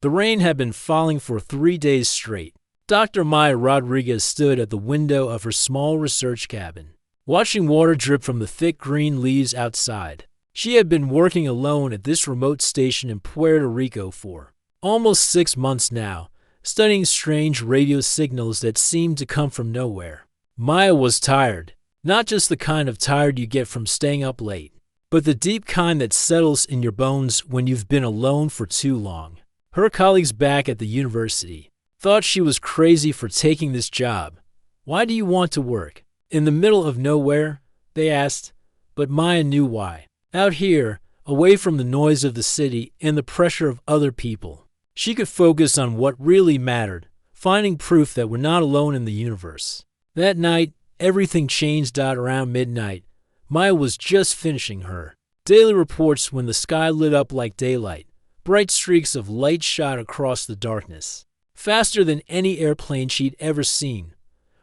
The rain had been falling for 3 days straight. Dr. Maya Rodriguez stood at the window of her small research cabin, watching water drip from the thick green leaves outside. She had been working alone at this remote station in Puerto Rico for almost 6 months now, studying strange radio signals that seemed to come from nowhere. Maya was tired, not just the kind of tired you get from staying up late, but the deep kind that settles in your bones when you've been alone for too long. Her colleagues back at the university thought she was crazy for taking this job. Why do you want to work in the middle of nowhere? They asked, but Maya knew why. Out here, away from the noise of the city and the pressure of other people, she could focus on what really mattered, finding proof that we're not alone in the universe. That night, everything changed. Around midnight, Maya was just finishing her daily reports when the sky lit up like daylight. Bright streaks of light shot across the darkness, faster than any airplane she'd ever seen.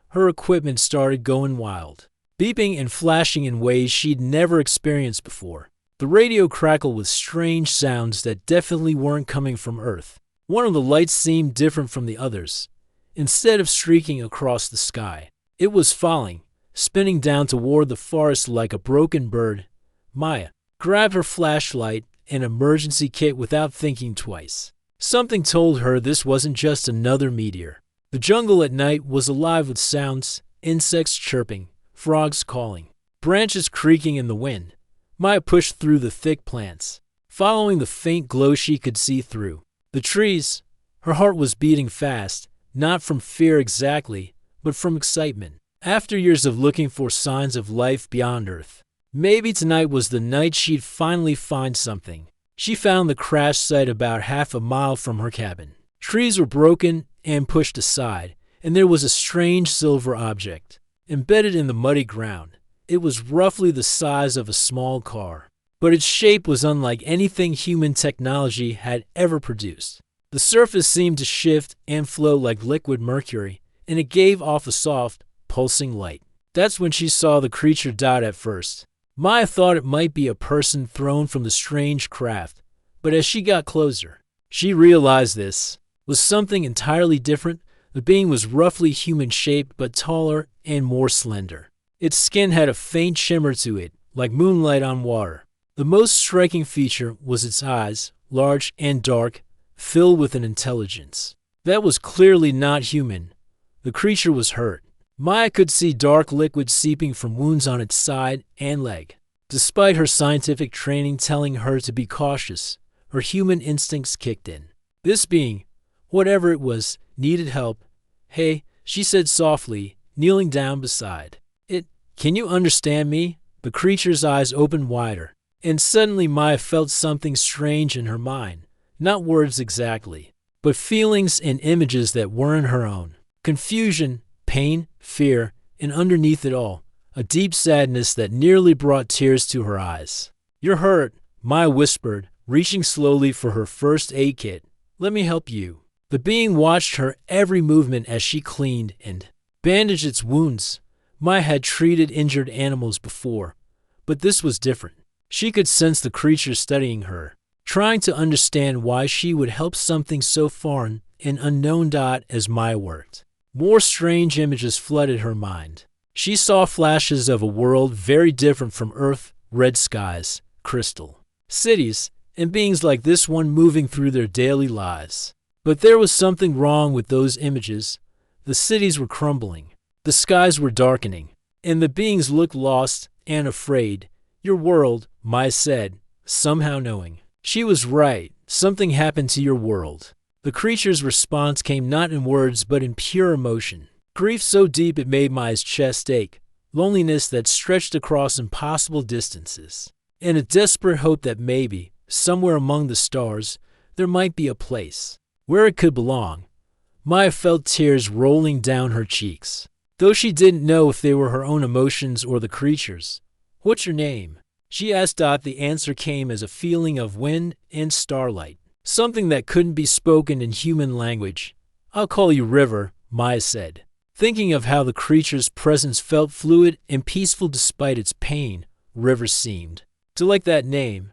Her equipment started going wild, beeping and flashing in ways she'd never experienced before. The radio crackled with strange sounds that definitely weren't coming from Earth. One of the lights seemed different from the others. Instead of streaking across the sky, it was falling, spinning down toward the forest like a broken bird. Maya grabbed her flashlight and emergency kit without thinking twice. Something told her this wasn't just another meteor. The jungle at night was alive with sounds, insects chirping, frogs calling, branches creaking in the wind. Maya pushed through the thick plants, following the faint glow she could see through the trees. Her heart was beating fast, not from fear exactly, but from excitement. After years of looking for signs of life beyond Earth, maybe tonight was the night she'd finally find something. She found the crash site about half a mile from her cabin. Trees were broken and pushed aside, and there was a strange silver object embedded in the muddy ground. It was roughly the size of a small car, but its shape was unlike anything human technology had ever produced. The surface seemed to shift and flow like liquid mercury, and it gave off a soft, pulsing light. That's when she saw the creature dot at first. Maya thought it might be a person thrown from the strange craft, but as she got closer, she realized this was something entirely different. The being was roughly human-shaped but taller and more slender. Its skin had a faint shimmer to it, like moonlight on water. The most striking feature was its eyes, large and dark, filled with an intelligence that was clearly not human. The creature was hurt. Maya could see dark liquid seeping from wounds on its side and leg. Despite her scientific training telling her to be cautious, her human instincts kicked in. This being, whatever it was, needed help. "Hey," she said softly, kneeling down beside it. "Can you understand me?" The creature's eyes opened wider, and suddenly Maya felt something strange in her mind. Not words exactly, but feelings and images that weren't her own. Confusion, pain, fear, and underneath it all, a deep sadness that nearly brought tears to her eyes. "You're hurt," Maya whispered, reaching slowly for her first aid kit. "Let me help you." The being watched her every movement as she cleaned and bandaged its wounds. Maya had treated injured animals before, but this was different. She could sense the creature studying her, trying to understand why she would help something so foreign and unknown. As Maya worked, more strange images flooded her mind. She saw flashes of a world very different from Earth: red skies, crystal cities, and beings like this one moving through their daily lives. But there was something wrong with those images. The cities were crumbling, the skies were darkening, and the beings looked lost and afraid. "Your world," Maya said, somehow knowing she was right. "Something happened to your world." The creature's response came not in words but in pure emotion. Grief so deep it made Maya's chest ache, loneliness that stretched across impossible distances, and a desperate hope that maybe, somewhere among the stars, there might be a place where it could belong. Maya felt tears rolling down her cheeks, though she didn't know if they were her own emotions or the creature's. "What's your name?" she asked. The answer came as a feeling of wind and starlight, something that couldn't be spoken in human language. "I'll call you River," Maya said, thinking of how the creature's presence felt fluid and peaceful despite its pain. River seemed to like that name.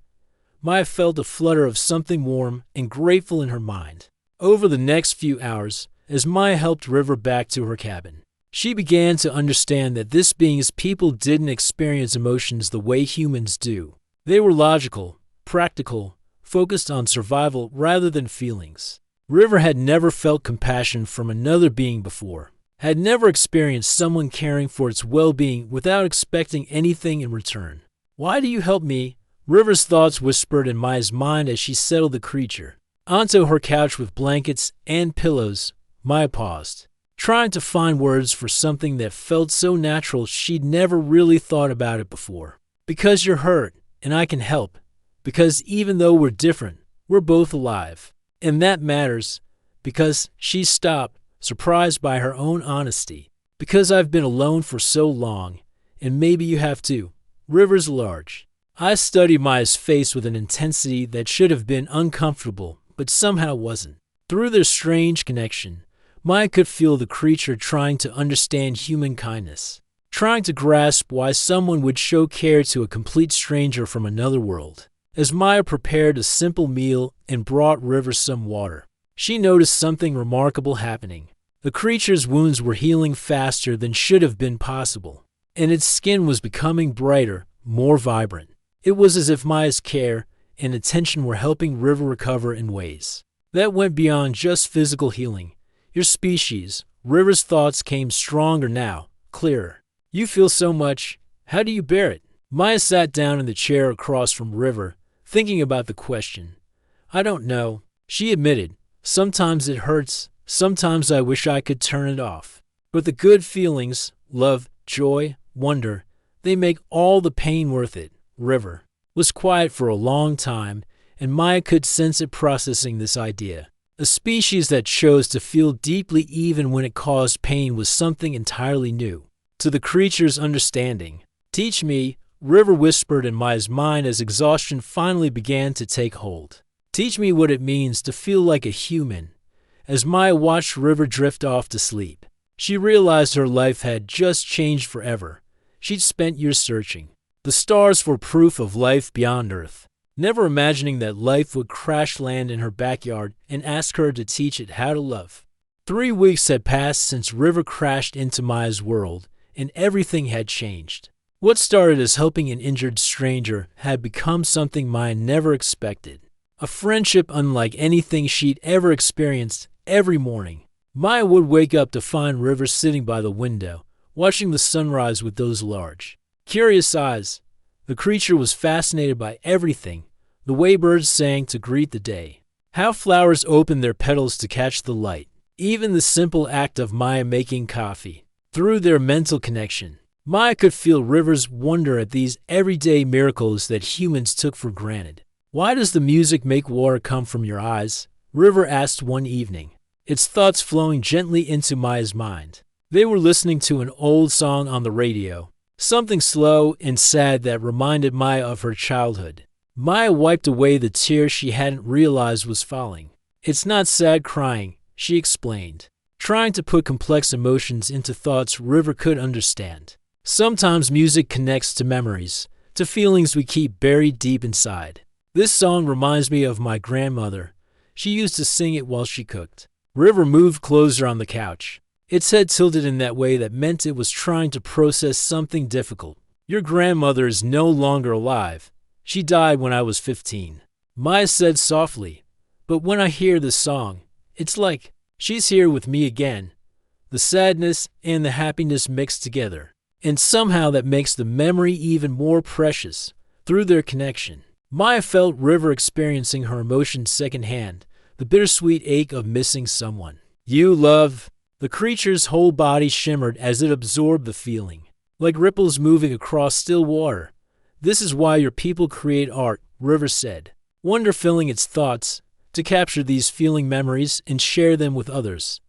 Maya felt a flutter of something warm and grateful in her mind. Over the next few hours, as Maya helped River back to her cabin, she began to understand that this being's people didn't experience emotions the way humans do. They were logical, practical, focused on survival rather than feelings. River had never felt compassion from another being before, had never experienced someone caring for its well-being without expecting anything in return. "Why do you help me?" River's thoughts whispered in Maya's mind as she settled the creature onto her couch with blankets and pillows. Maya paused, trying to find words for something that felt so natural she'd never really thought about it before. "Because you're hurt, and I can help. Because even though we're different, we're both alive. And that matters." Because she stopped, surprised by her own honesty. "Because I've been alone for so long, and maybe you have too." River's large I studied Maya's face with an intensity that should have been uncomfortable, but somehow wasn't. Through their strange connection, Maya could feel the creature trying to understand human kindness, trying to grasp why someone would show care to a complete stranger from another world. As Maya prepared a simple meal and brought River some water, she noticed something remarkable happening. The creature's wounds were healing faster than should have been possible, and its skin was becoming brighter, more vibrant. It was as if Maya's care and attention were helping River recover in ways that went beyond just physical healing. "Your species," River's thoughts came stronger now, clearer. "You feel so much. How do you bear it?" Maya sat down in the chair across from River, thinking about the question. "I don't know," she admitted. "Sometimes it hurts. Sometimes I wish I could turn it off. But the good feelings, love, joy, wonder, they make all the pain worth it." River was quiet for a long time, and Maya could sense it processing this idea. A species that chose to feel deeply even when it caused pain was something entirely new to the creature's understanding. "Teach me," River whispered in Maya's mind as exhaustion finally began to take hold. "Teach me what it means to feel like a human." As Maya watched River drift off to sleep, she realized her life had just changed forever. She'd spent years searching the stars for proof of life beyond Earth, never imagining that life would crash land in her backyard and ask her to teach it how to love. 3 weeks had passed since River crashed into Maya's world, and everything had changed. What started as helping an injured stranger had become something Maya never expected. A friendship unlike anything she'd ever experienced. Every morning, Maya would wake up to find River sitting by the window, watching the sunrise with those large, curious eyes. The creature was fascinated by everything, the way birds sang to greet the day, how flowers opened their petals to catch the light, even the simple act of Maya making coffee. Through their mental connection, Maya could feel River's wonder at these everyday miracles that humans took for granted. "Why does the music make water come from your eyes?" River asked one evening, its thoughts flowing gently into Maya's mind. They were listening to an old song on the radio, something slow and sad that reminded Maya of her childhood. Maya wiped away the tears she hadn't realized was falling. "It's not sad crying," she explained, trying to put complex emotions into thoughts River could understand. "Sometimes music connects to memories, to feelings we keep buried deep inside. This song reminds me of my grandmother. She used to sing it while she cooked." River moved closer on the couch, its head tilted in that way that meant it was trying to process something difficult. "Your grandmother is no longer alive. She died when I was 15. Maya said softly. "But when I hear this song, it's like she's here with me again. The sadness and the happiness mixed together. And somehow that makes the memory even more precious." Through their connection, Maya felt River experiencing her emotions secondhand, the bittersweet ache of missing someone. "You love." The creature's whole body shimmered as it absorbed the feeling, like ripples moving across still water. "This is why your people create art," River said, wonder filling its thoughts, to capture these feeling memories and share them with others.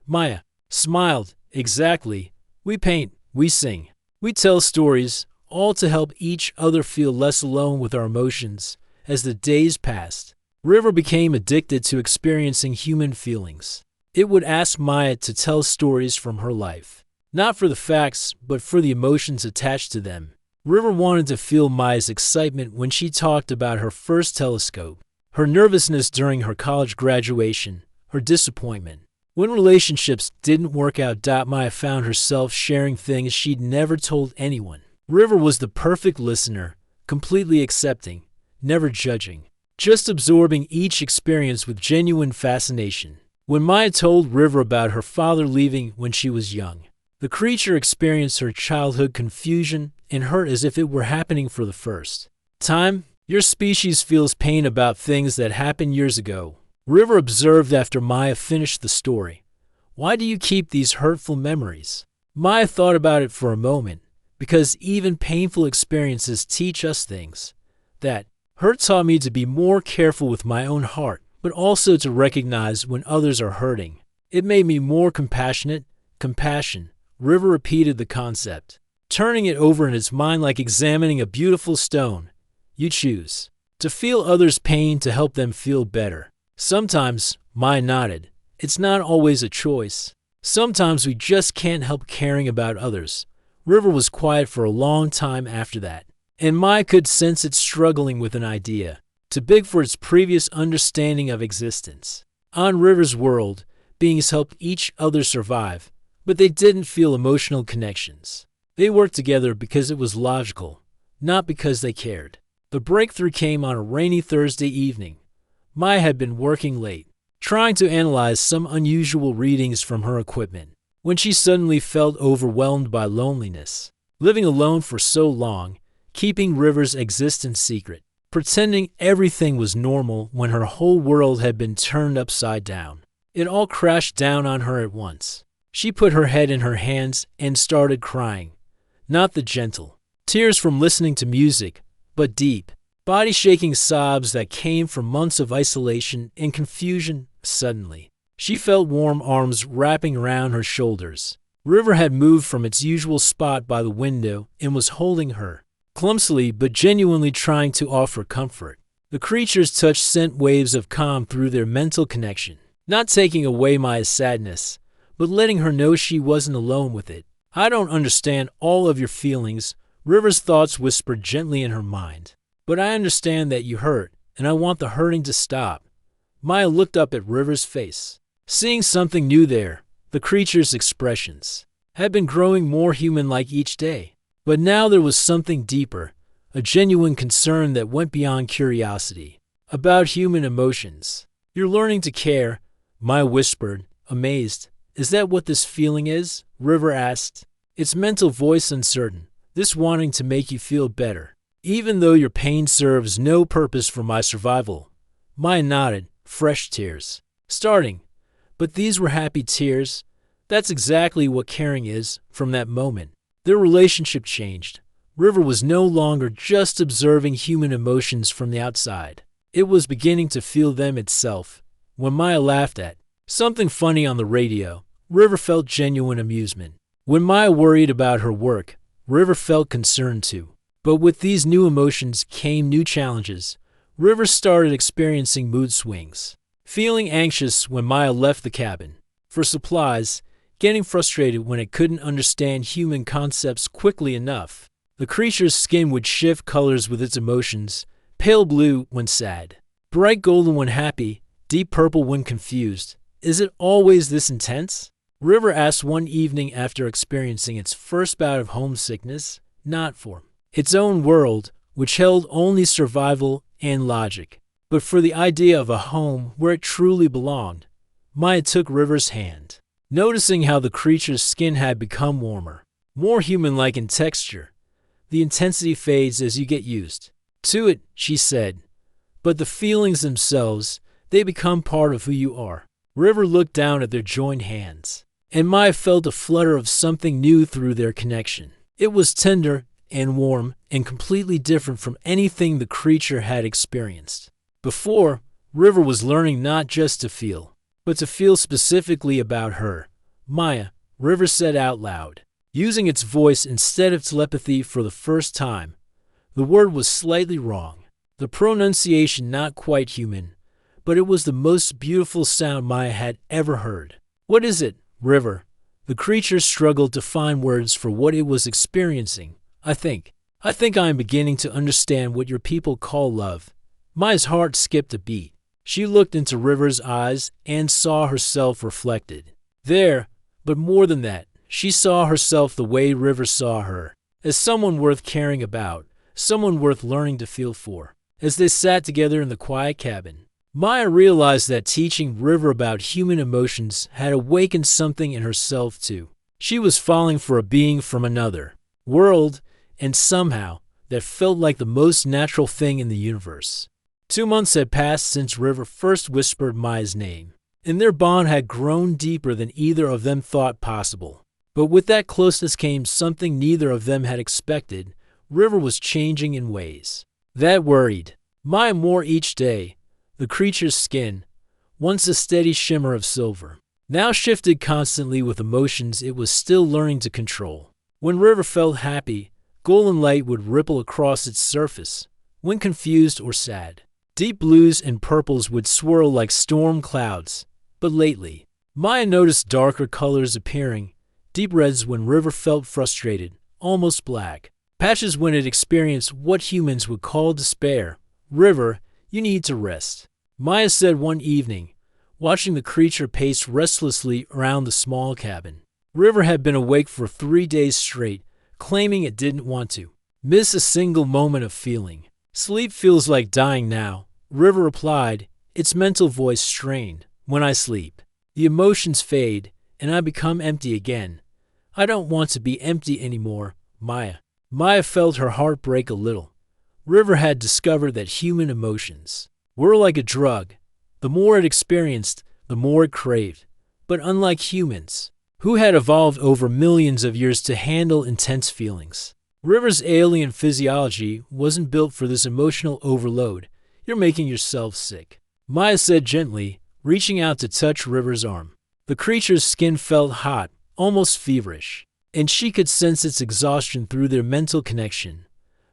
Maya smiled. "Exactly. We paint, we sing, we tell stories, all to help each other feel less alone with our emotions." As the days passed, River became addicted to experiencing human feelings. It would ask Maya to tell stories from her life, not for the facts, but for the emotions attached to them. River wanted to feel Maya's excitement when she talked about her first telescope, her nervousness during her college graduation, her disappointment. When relationships didn't work out, Maya found herself sharing things she'd never told anyone. River was the perfect listener, completely accepting, never judging, just absorbing each experience with genuine fascination. When Maya told River about her father leaving when she was young, the creature experienced her childhood confusion and hurt as if it were happening for the first time. Your species feels pain about things that happened years ago, River observed after Maya finished the story. Why do you keep these hurtful memories? Maya thought about it for a moment, because even painful experiences teach us things. That hurt taught me to be more careful with my own heart, but also to recognize when others are hurting. It made me more compassionate. Compassion. River repeated the concept, turning it over in his mind like examining a beautiful stone. You choose to feel others' pain to help them feel better. Sometimes, Maya nodded, it's not always a choice. Sometimes we just can't help caring about others. River was quiet for a long time after that, and Maya could sense it struggling with an idea, too big for its previous understanding of existence. On River's world, beings helped each other survive, but they didn't feel emotional connections. They worked together because it was logical, not because they cared. The breakthrough came on a rainy Thursday evening. Maya had been working late, trying to analyze some unusual readings from her equipment, when she suddenly felt overwhelmed by loneliness. Living alone for so long, keeping River's existence secret, pretending everything was normal when her whole world had been turned upside down. It all crashed down on her at once. She put her head in her hands and started crying. Not the gentle tears from listening to music, but deep, body-shaking sobs that came from months of isolation and confusion. Suddenly, she felt warm arms wrapping around her shoulders. River had moved from its usual spot by the window and was holding her, clumsily but genuinely trying to offer comfort. The creature's touch sent waves of calm through their mental connection, not taking away Maya's sadness, but letting her know she wasn't alone with it. I don't understand all of your feelings, River's thoughts whispered gently in her mind. But I understand that you hurt, and I want the hurting to stop. Maya looked up at River's face, seeing something new there. The creature's expressions had been growing more human-like each day. But now there was something deeper, a genuine concern that went beyond curiosity, about human emotions. You're learning to care, Maya whispered, amazed. Is that what this feeling is? River asked, its mental voice uncertain. This wanting to make you feel better, even though your pain serves no purpose for my survival. Maya nodded, fresh tears starting. But these were happy tears. That's exactly what caring is. From that moment, their relationship changed. River was no longer just observing human emotions from the outside. It was beginning to feel them itself. When Maya laughed at something funny on the radio, River felt genuine amusement. When Maya worried about her work, River felt concerned too. But with these new emotions came new challenges. River started experiencing mood swings, feeling anxious when Maya left the cabin for supplies, getting frustrated when it couldn't understand human concepts quickly enough. The creature's skin would shift colors with its emotions, pale blue when sad, bright golden when happy, deep purple when confused. Is it always this intense? River asked one evening after experiencing its first bout of homesickness, not for its own world, which held only survival and logic, but for the idea of a home where it truly belonged. Maya took River's hand, noticing how the creature's skin had become warmer, more human-like in texture. The intensity fades as you get used to it, she said, but the feelings themselves, they become part of who you are. River looked down at their joined hands, and Maya felt a flutter of something new through their connection. It was tender and warm and completely different from anything the creature had experienced before. River was learning not just to feel, but to feel specifically about her. Maya, River said out loud, using its voice instead of telepathy for the first time. The word was slightly wrong, the pronunciation not quite human, but it was the most beautiful sound Maya had ever heard. What is it, River? The creature struggled to find words for what it was experiencing. I think I am beginning to understand what your people call love. Maya's heart skipped a beat. She looked into River's eyes and saw herself reflected there, but more than that, she saw herself the way River saw her, as someone worth caring about, someone worth learning to feel for. As they sat together in the quiet cabin, Maya realized that teaching River about human emotions had awakened something in herself too. She was falling for a being from another world, and somehow, that felt like the most natural thing in the universe. 2 months had passed since River first whispered Maya's name, and their bond had grown deeper than either of them thought possible. But with that closeness came something neither of them had expected. River was changing in ways that worried Maya more each day. The creature's skin, once a steady shimmer of silver, now shifted constantly with emotions it was still learning to control. When River felt happy, golden light would ripple across its surface. When confused or sad, deep blues and purples would swirl like storm clouds. But lately, Maya noticed darker colors appearing, deep reds when River felt frustrated, almost black, patches when it experienced what humans would call despair. River, you need to rest, Maya said one evening, watching the creature pace restlessly around the small cabin. River had been awake for 3 days straight, claiming it didn't want to miss a single moment of feeling. Sleep feels like dying now, River replied, its mental voice strained. When I sleep, the emotions fade, and I become empty again. I don't want to be empty anymore, Maya. Maya felt her heart break a little. River had discovered that human emotions were like a drug. The more it experienced, the more it craved. But unlike humans, who had evolved over millions of years to handle intense feelings, River's alien physiology wasn't built for this emotional overload. You're making yourself sick, Maya said gently, reaching out to touch River's arm. The creature's skin felt hot, almost feverish, and she could sense its exhaustion through their mental connection.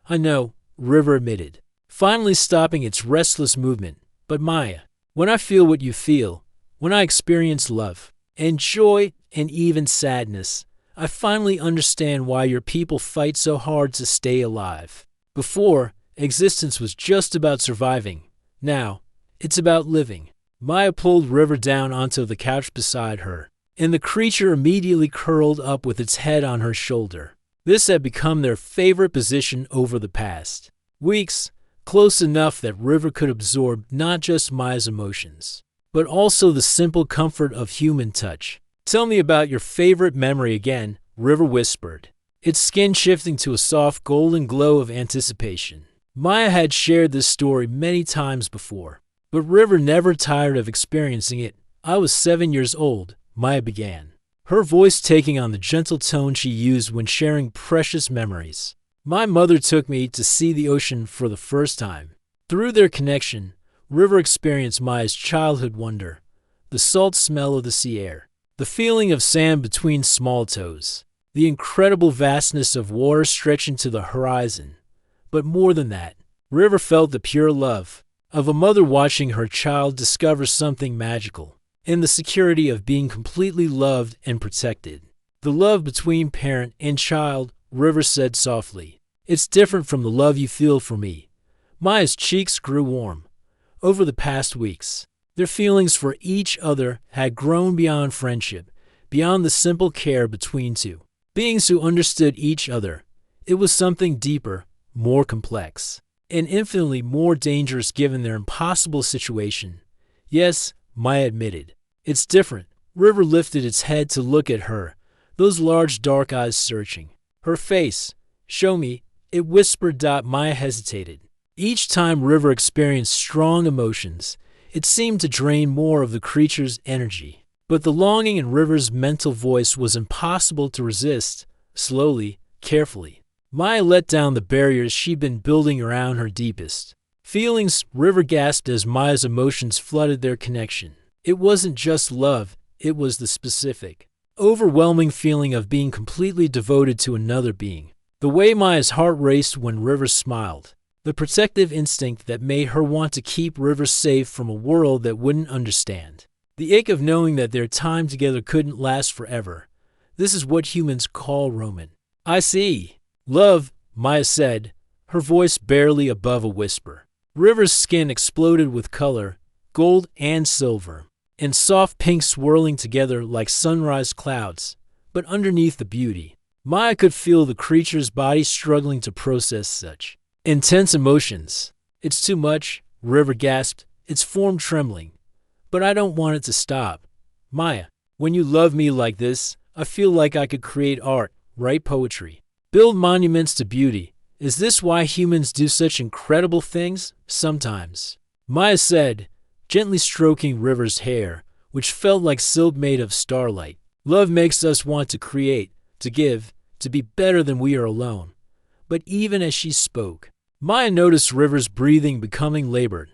I know, River admitted, finally stopping its restless movement. But Maya, when I feel what you feel, when I experience love and joy and even sadness, I finally understand why your people fight so hard to stay alive. Before, existence was just about surviving. Now, it's about living. Maya pulled River down onto the couch beside her, and the creature immediately curled up with its head on her shoulder. This had become their favorite position over the past weeks, close enough that River could absorb not just Maya's emotions, but also the simple comfort of human touch. Tell me about your favorite memory again, River whispered, its skin shifting to a soft golden glow of anticipation. Maya had shared this story many times before, but River never tired of experiencing it. I was 7 years old, Maya began, her voice taking on the gentle tone she used when sharing precious memories. My mother took me to see the ocean for the first time. Through their connection, River experienced Maya's childhood wonder, the salt smell of the sea air, the feeling of sand between small toes, the incredible vastness of water stretching to the horizon. But more than that, River felt the pure love of a mother watching her child discover something magical, and the security of being completely loved and protected. The love between parent and child, River said softly. It's different from the love you feel for me. Maya's cheeks grew warm. Over the past weeks, their feelings for each other had grown beyond friendship, beyond the simple care between two beings who understood each other. It was something deeper, more complex, and infinitely more dangerous given their impossible situation. Yes, Maya admitted. It's different. River lifted its head to look at her, those large dark eyes searching. Her face. Show me, it whispered. Maya hesitated. Each time River experienced strong emotions, it seemed to drain more of the creature's energy. But the longing in River's mental voice was impossible to resist. Slowly, carefully, Maya let down the barriers she'd been building around her deepest feelings. River gasped as Maya's emotions flooded their connection. It wasn't just love, it was the specific, overwhelming feeling of being completely devoted to another being. The way Maya's heart raced when River smiled, the protective instinct that made her want to keep River safe from a world that wouldn't understand. The ache of knowing that their time together couldn't last forever. This is what humans call Roman. I see. Love, Maya said, her voice barely above a whisper. River's skin exploded with color, gold and silver, and soft pink swirling together like sunrise clouds. But underneath the beauty, Maya could feel the creature's body struggling to process such intense emotions. "It's too much," River gasped, its form trembling. "But I don't want it to stop. Maya, when you love me like this, I feel like I could create art, write poetry, build monuments to beauty. Is this why humans do such incredible things? Sometimes," Maya said, gently stroking River's hair, which felt like silk made of starlight. "Love makes us want to create, to give, to be better than we are alone." But even as she spoke, Maya noticed River's breathing becoming labored.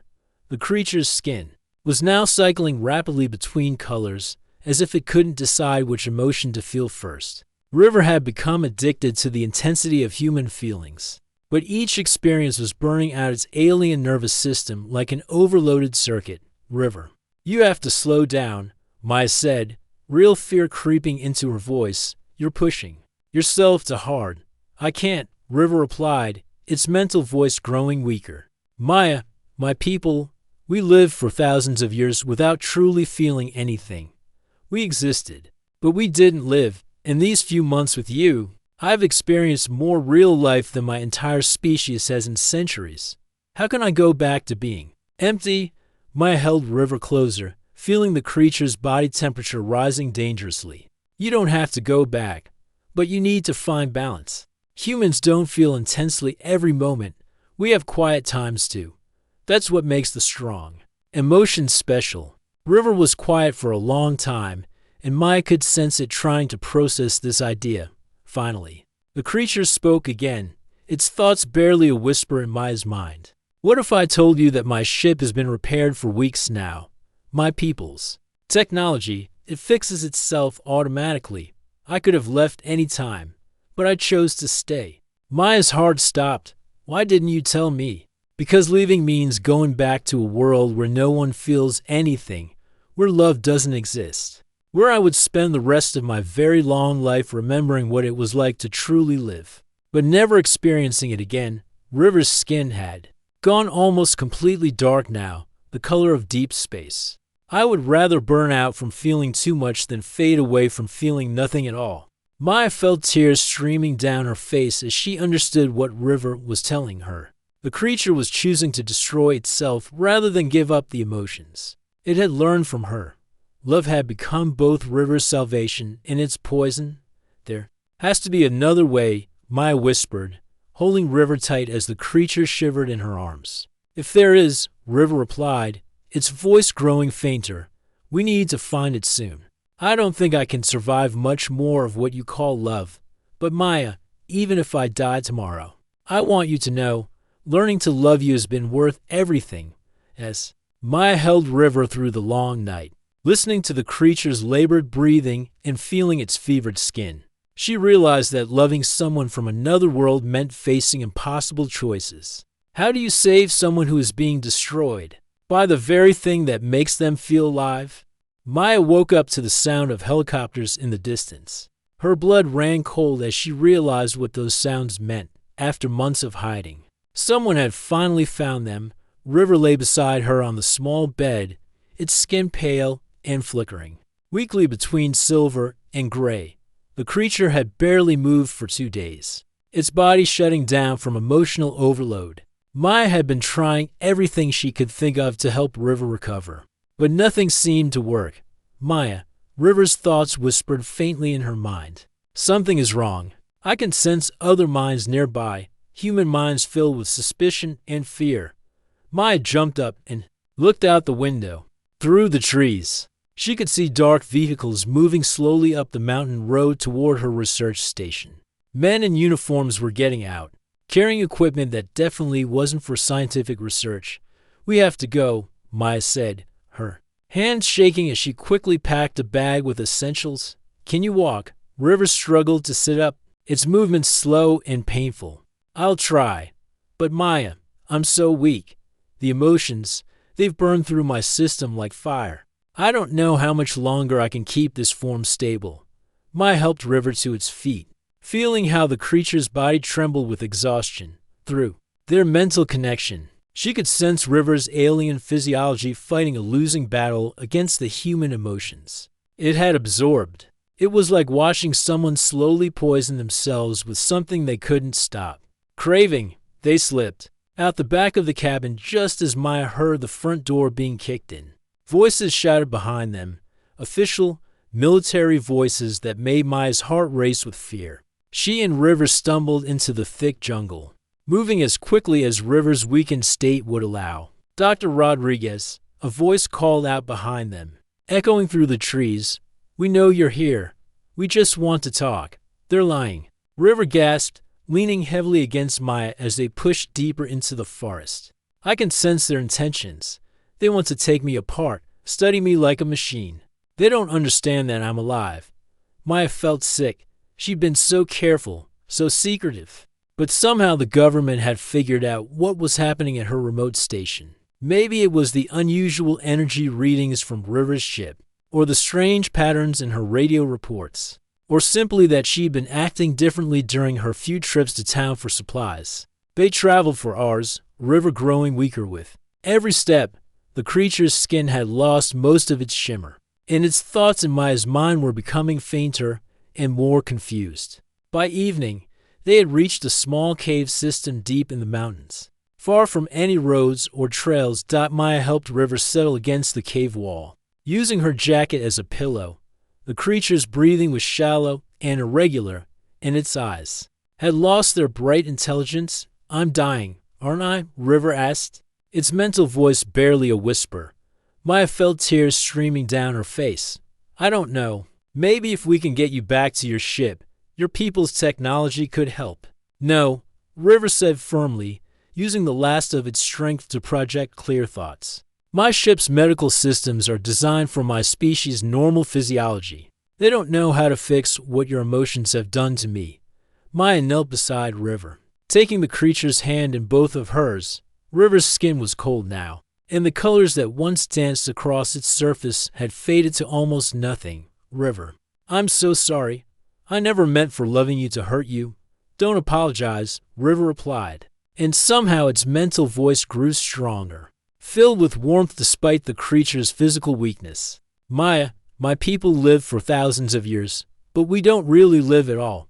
The creature's skin was now cycling rapidly between colors, as if it couldn't decide which emotion to feel first. River had become addicted to the intensity of human feelings, but each experience was burning out its alien nervous system like an overloaded circuit. "River, you have to slow down," Maya said, real fear creeping into her voice. "You're pushing yourself too hard." "I can't," River replied, its mental voice growing weaker. "Maya, my people, we lived for thousands of years without truly feeling anything. We existed, but we didn't live. In these few months with you, I've experienced more real life than my entire species has in centuries. How can I go back to being empty?" Maya held River closer, feeling the creature's body temperature rising dangerously. "You don't have to go back, but you need to find balance. Humans don't feel intensely every moment. We have quiet times too. That's what makes the strong emotions special." River was quiet for a long time, and Maya could sense it trying to process this idea. Finally, the creature spoke again, its thoughts barely a whisper in Maya's mind. "What if I told you that my ship has been repaired for weeks now? My people's technology, it fixes itself automatically. I could have left any time, but I chose to stay." Maya's heart stopped. "Why didn't you tell me?" "Because leaving means going back to a world where no one feels anything, where love doesn't exist, where I would spend the rest of my very long life remembering what it was like to truly live, but never experiencing it again." River's skin had gone almost completely dark now, the color of deep space. "I would rather burn out from feeling too much than fade away from feeling nothing at all." Maya felt tears streaming down her face as she understood what River was telling her. The creature was choosing to destroy itself rather than give up the emotions it had learned from her. Love had become both River's salvation and its poison. "There has to be another way," Maya whispered, holding River tight as the creature shivered in her arms. "If there is," River replied, its voice growing fainter, "we need to find it soon. I don't think I can survive much more of what you call love. But Maya, even if I die tomorrow, I want you to know, learning to love you has been worth everything." As Maya held River through the long night, listening to the creature's labored breathing and feeling its fevered skin, she realized that loving someone from another world meant facing impossible choices. How do you save someone who is being destroyed by the very thing that makes them feel alive? Maya woke up to the sound of helicopters in the distance. Her blood ran cold as she realized what those sounds meant. After months of hiding, someone had finally found them. River lay beside her on the small bed, its skin pale and flickering, weakly between silver and gray. The creature had barely moved for 2 days, its body shutting down from emotional overload. Maya had been trying everything she could think of to help River recover, but nothing seemed to work. "Maya," River's thoughts whispered faintly in her mind. "Something is wrong. I can sense other minds nearby, human minds filled with suspicion and fear." Maya jumped up and looked out the window. Through the trees, she could see dark vehicles moving slowly up the mountain road toward her research station. Men in uniforms were getting out, carrying equipment that definitely wasn't for scientific research. "We have to go," Maya said, her hands shaking as she quickly packed a bag with essentials. "Can you walk?" River struggled to sit up, its movements slow and painful. "I'll try. But Maya, I'm so weak. The emotions, they've burned through my system like fire. I don't know how much longer I can keep this form stable." Maya helped River to its feet, feeling how the creature's body trembled with exhaustion. Through their mental connection, She could sense River's alien physiology fighting a losing battle against the human emotions it had absorbed. It was like watching someone slowly poison themselves with something they couldn't stop. Craving, they slipped out the back of the cabin just as Maya heard the front door being kicked in. Voices shouted behind them, official, military voices that made Maya's heart race with fear. She and River stumbled into the thick jungle, moving as quickly as River's weakened state would allow. Dr. Rodriguez, a voice called out behind them, echoing through the trees. "We know you're here. We just want to talk." "They're lying," River gasped, leaning heavily against Maya as they pushed deeper into the forest. "I can sense their intentions. They want to take me apart, study me like a machine. They don't understand that I'm alive." Maya felt sick. She'd been so careful, so secretive. But somehow the government had figured out what was happening at her remote station. Maybe it was the unusual energy readings from River's ship, or the strange patterns in her radio reports, or simply that she'd been acting differently during her few trips to town for supplies. They traveled for hours, River growing weaker with every step. The creature's skin had lost most of its shimmer, and its thoughts in Maya's mind were becoming fainter and more confused. By evening, they had reached a small cave system deep in the mountains. Far from any roads or trails, Maya helped River settle against the cave wall, using her jacket as a pillow. The creature's breathing was shallow and irregular, and its eyes had lost their bright intelligence. "I'm dying, aren't I?" River asked, its mental voice barely a whisper. Maya felt tears streaming down her face. "I don't know. Maybe if we can get you back to your ship, your people's technology could help." "No," River said firmly, using the last of its strength to project clear thoughts. "My ship's medical systems are designed for my species' normal physiology. They don't know how to fix what your emotions have done to me." Maya knelt beside River, taking the creature's hand in both of hers. River's skin was cold now, and the colors that once danced across its surface had faded to almost nothing. "River, I'm so sorry. I never meant for loving you to hurt you." "Don't apologize," River replied, and somehow its mental voice grew stronger, filled with warmth despite the creature's physical weakness. "Maya, my people live for thousands of years, but we don't really live at all.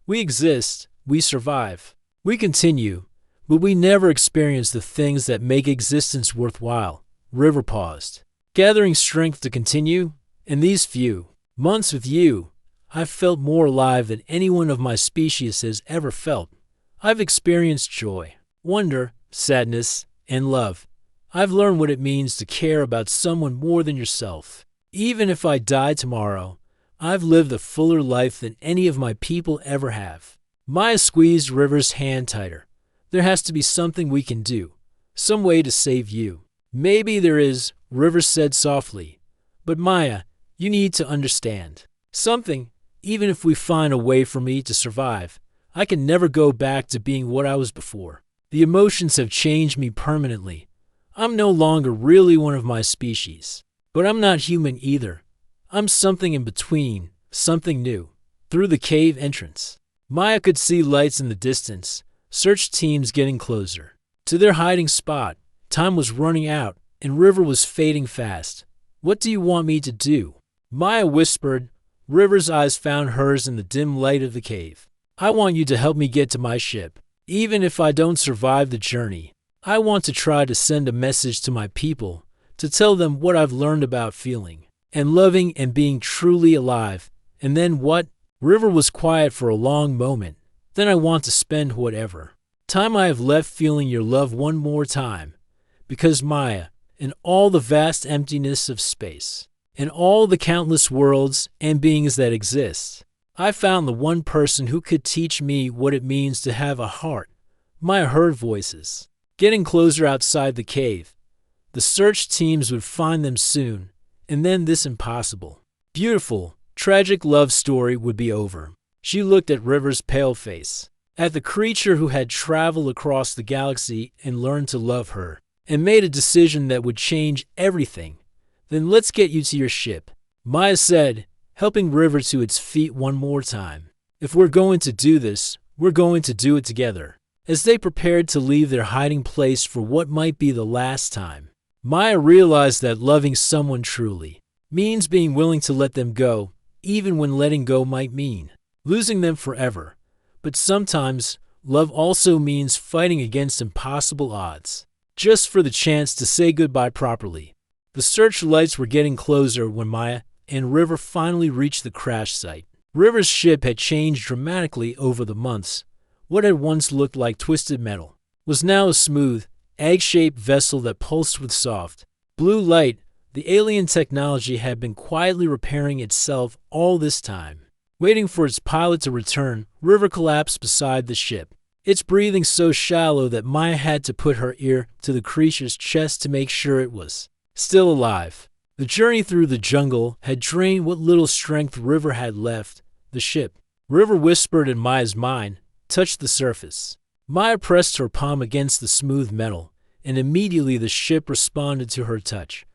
We exist, we survive, we continue, but we never experience the things that make existence worthwhile." River paused, gathering strength to continue. "In these few months with you, I've felt more alive than anyone of my species has ever felt. I've experienced joy, wonder, sadness, and love. I've learned what it means to care about someone more than yourself. Even if I die tomorrow, I've lived a fuller life than any of my people ever have." Maya squeezed River's hand tighter. "There has to be something we can do, some way to save you." "Maybe there is," River said softly. "But Maya, you need to understand something. Even if we find a way for me to survive, I can never go back to being what I was before. The emotions have changed me permanently. I'm no longer really one of my species. But I'm not human either. I'm something in between, something new." Through the cave entrance, Maya could see lights in the distance, search teams getting closer to their hiding spot. Time was running out, and River was fading fast. "What do you want me to do?" Maya whispered. River's eyes found hers in the dim light of the cave. "I want you to help me get to my ship. Even if I don't survive the journey, I want to try to send a message to my people, to tell them what I've learned about feeling and loving and being truly alive." "And then what?" River was quiet for a long moment. "Then I want to spend whatever time I have left feeling your love one more time. Because Maya, in all the vast emptiness of space, in all the countless worlds and beings that exist, I found the one person who could teach me what it means to have a heart." Maya heard voices getting closer outside the cave. The search teams would find them soon, and then this impossible, beautiful, tragic love story would be over. She looked at River's pale face, at the creature who had traveled across the galaxy and learned to love her, and made a decision that would change everything. "Then let's get you to your ship," Maya said, helping River to its feet one more time. "If we're going to do this, we're going to do it together." As they prepared to leave their hiding place for what might be the last time, Maya realized that loving someone truly means being willing to let them go, even when letting go might mean losing them forever. But sometimes, love also means fighting against impossible odds, just for the chance to say goodbye properly. The searchlights were getting closer when Maya and River finally reached the crash site. River's ship had changed dramatically over the months. What had once looked like twisted metal was now a smooth, egg-shaped vessel that pulsed with soft, blue light. The alien technology had been quietly repairing itself all this time. Waiting for its pilot to return, River collapsed beside the ship, its breathing so shallow that Maya had to put her ear to the creature's chest to make sure it was still alive. The journey through the jungle had drained what little strength River had left. The ship, River whispered in Maya's mind, touched the surface. Maya pressed her palm against the smooth metal, and immediately the ship responded to her touch.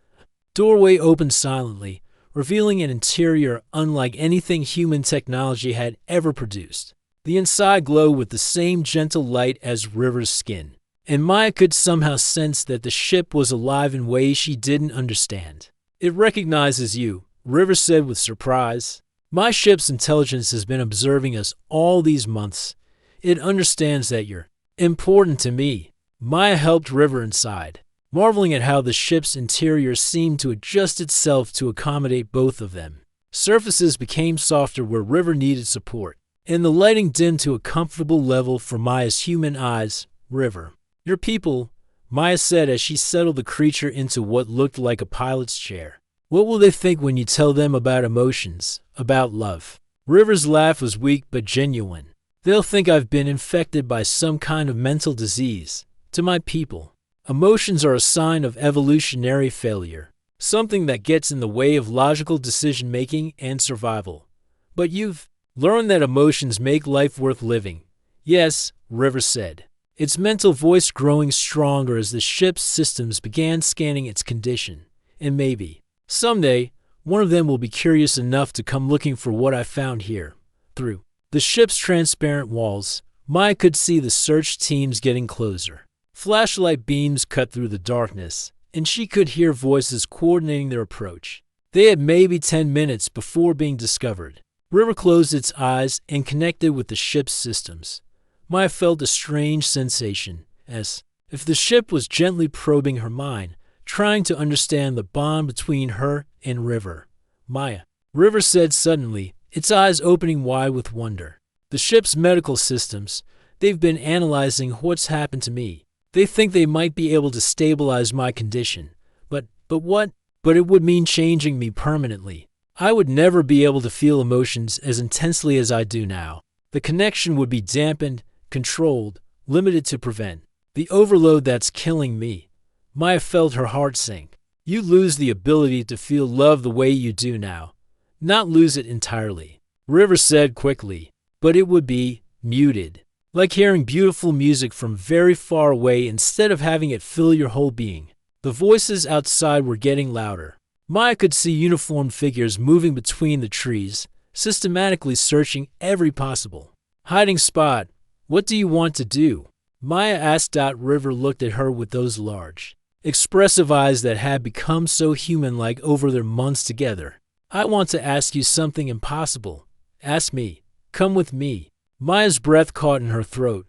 Doorway opened silently, revealing an interior unlike anything human technology had ever produced. The inside glowed with the same gentle light as River's skin, and Maya could somehow sense that the ship was alive in ways she didn't understand. "It recognizes you," River said with surprise. "My ship's intelligence has been observing us all these months. It understands that you're important to me." Maya helped River inside, marveling at how the ship's interior seemed to adjust itself to accommodate both of them. Surfaces became softer where River needed support, and the lighting dimmed to a comfortable level for Maya's human eyes. "River, your people," Maya said as she settled the creature into what looked like a pilot's chair. "What will they think when you tell them about emotions, about love?" River's laugh was weak but genuine. "They'll think I've been infected by some kind of mental disease. To my people, emotions are a sign of evolutionary failure, something that gets in the way of logical decision-making and survival. But you've learned that emotions make life worth living." "Yes," River said, its mental voice growing stronger as the ship's systems began scanning its condition. "And maybe, someday, one of them will be curious enough to come looking for what I found here." Through the ship's transparent walls, Maya could see the search teams getting closer. Flashlight beams cut through the darkness, and she could hear voices coordinating their approach. They had maybe 10 minutes before being discovered. River closed its eyes and connected with the ship's systems. Maya felt a strange sensation, as if the ship was gently probing her mind, trying to understand the bond between her and River. "Maya," River said suddenly, its eyes opening wide with wonder. "The ship's medical systems, they've been analyzing what's happened to me. They think they might be able to stabilize my condition. But what? But it would mean changing me permanently. I would never be able to feel emotions as intensely as I do now. The connection would be dampened, controlled, limited to prevent the overload that's killing me." Maya felt her heart sink. "You lose the ability to feel love the way you do now. Not lose it entirely," River said quickly, "but it would be muted. Like hearing beautiful music from very far away instead of having it fill your whole being." The voices outside were getting louder. Maya could see uniformed figures moving between the trees, systematically searching every possible hiding spot. "What do you want to do?" Maya asked. River looked at her with those large, expressive eyes that had become so human-like over their months together. "I want to ask you something impossible." "Ask me. Come with me." Maya's breath caught in her throat.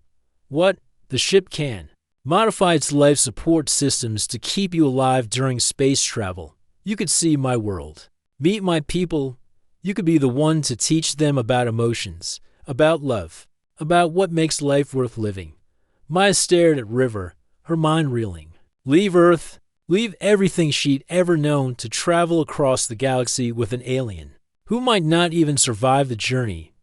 "What?" "The ship can modify its life support systems to keep you alive during space travel. You could see my world, meet my people. You could be the one to teach them about emotions, about love, about what makes life worth living." Maya stared at River, her mind reeling. Leave Earth, leave everything she'd ever known to travel across the galaxy with an alien who might not even survive the journey.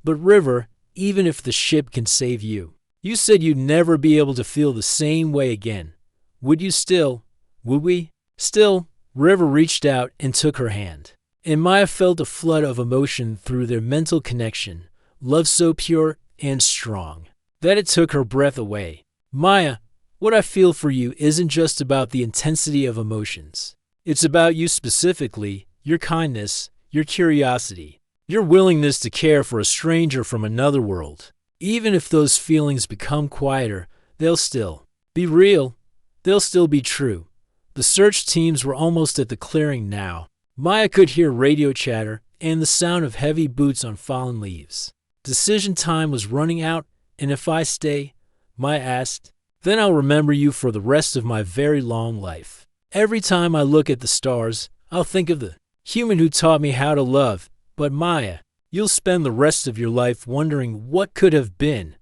"But River, even if the ship can save you, you said you'd never be able to feel the same way again. Would you still? Would we still?" River reached out and took her hand, and Maya felt a flood of emotion through their mental connection, love so pure and strong that it took her breath away. "Maya, what I feel for you isn't just about the intensity of emotions. It's about you specifically, your kindness, your curiosity, your willingness to care for a stranger from another world." Even if those feelings become quieter, they'll still be real. They'll still be true. The search teams were almost at the clearing now. Maya could hear radio chatter and the sound of heavy boots on fallen leaves. Decision time was running out, and if I stay, Maya asked, then I'll remember you for the rest of my very long life. Every time I look at the stars, I'll think of the human who taught me how to love. But Maya, you'll spend the rest of your life wondering what could have been.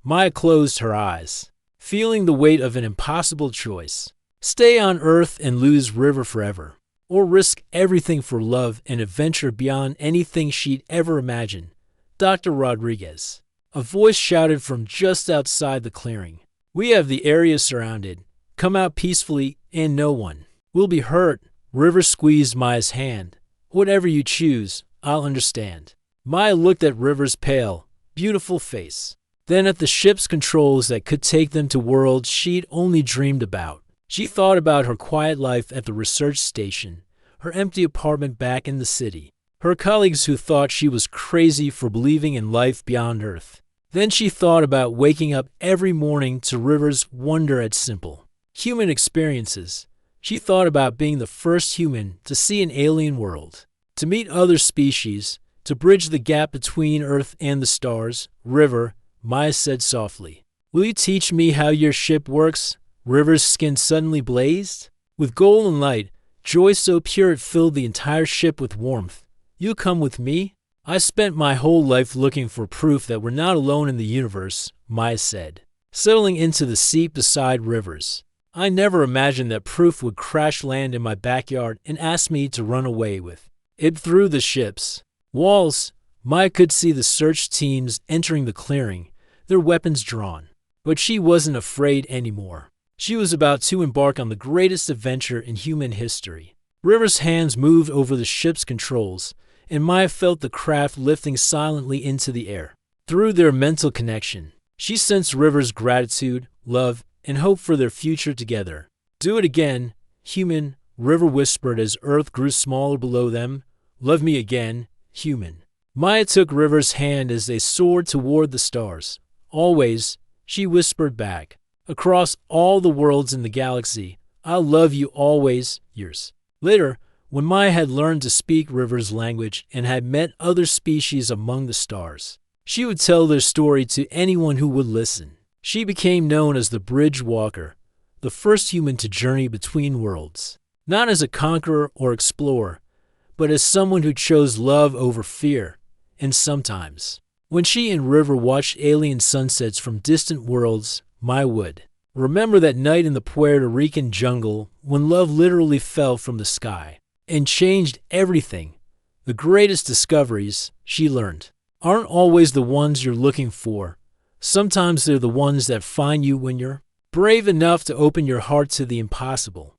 Maya closed her eyes, feeling the weight of an impossible choice. Stay on Earth and lose River forever, or risk everything for love and adventure beyond anything she'd ever imagined. Dr. Rodriguez. A voice shouted from just outside the clearing. We have the area surrounded. Come out peacefully and no one will be hurt. River squeezed Maya's hand. Whatever you choose, I'll understand. Maya looked at River's pale, beautiful face, then at the ship's controls that could take them to worlds she'd only dreamed about. She thought about her quiet life at the research station, her empty apartment back in the city, her colleagues who thought she was crazy for believing in life beyond Earth. Then she thought about waking up every morning to River's wonder at simple human experiences. She thought about being the first human to see an alien world, to meet other species, to bridge the gap between Earth and the stars. River, Maya said softly, will you teach me how your ship works? River's skin suddenly blazed. With golden light, joy so pure it filled the entire ship with warmth. You'll come with me? I spent my whole life looking for proof that we're not alone in the universe, Maya said, settling into the seat beside River's. I never imagined that proof would crash land in my backyard and ask me to run away with it through the ship's walls. Maya could see the search teams entering the clearing, their weapons drawn. But she wasn't afraid anymore. She was about to embark on the greatest adventure in human history. River's hands moved over the ship's controls, and Maya felt the craft lifting silently into the air. Through their mental connection, she sensed River's gratitude, love, and hope for their future together. Do it again, human, River whispered as Earth grew smaller below them. Love me again, human. Maya took River's hand as they soared toward the stars. Always, she whispered back, across all the worlds in the galaxy, I'll love you always, yours. Later, when Maya had learned to speak River's language and had met other species among the stars, she would tell their story to anyone who would listen. She became known as the Bridge Walker, the first human to journey between worlds, not as a conqueror or explorer, but as someone who chose love over fear. And sometimes, when she and River watched alien sunsets from distant worlds, Maya would remember that night in the Puerto Rican jungle when love literally fell from the sky and changed everything. The greatest discoveries, she learned, aren't always the ones you're looking for. Sometimes they're the ones that find you when you're brave enough to open your heart to the impossible.